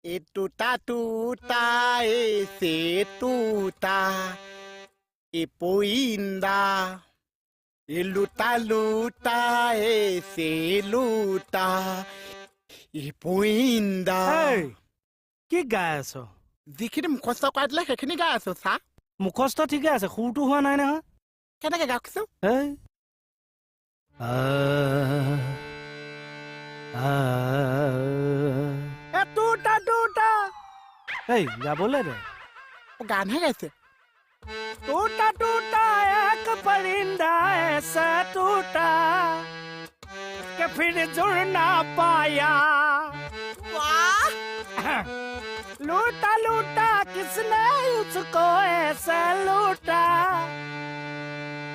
Etuta tuta ese tuta Epoinda Eluta luta ese luta Epoinda এই কি গাই আছ যিখিনি মুখস্থ কৰাই দিলে সেইখিনি গাই আছো চা মুখস্থ ঠিকে আছে সুৰটো হোৱা নাই নহয় কেনেকে গাওকছো এই তুটা তুটা এই গাবলে দে গানহে গাইছে टूटा टूटा एक परिंदा ऐसा टूटा कि फिर जुड़ ना पाया लूटा लूटा किसने उसको ऐसा लूटा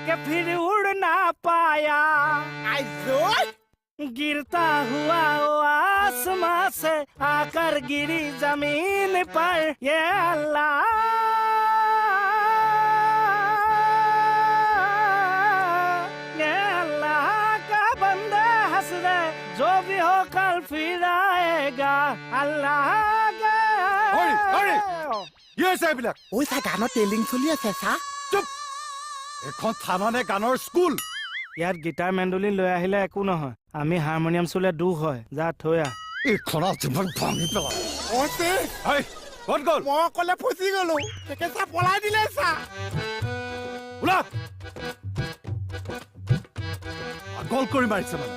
कि फिर उड़ ना पाया আইজৈ गिरता हुआ वो आसमां से आकर गिरी जमीन पर ये अल्लाह ये अल्लाह का बंदा हंस दे जो भी हो कल फिर आएगा अल्लाह का কি হৈছে এইবিলাক ঐ চা গানৰ টেলিং চলি আছে চা চুপ এখন থানানে গানৰ স্কুল ইয়াত গিটাৰ মেণ্ডলিন লৈ আহিলে একো নহয় আমি হাৰমনিয়াম চুলে দুখ হয় যা থৈ আহ এইখনত যিমান ভাঙি পেলাম অছে এই ক'ত গ'ল মই অকলে ফচি গলো তাকে চা পলাই দিলে চা ওলা পাগল কৰি মাৰিছে মানে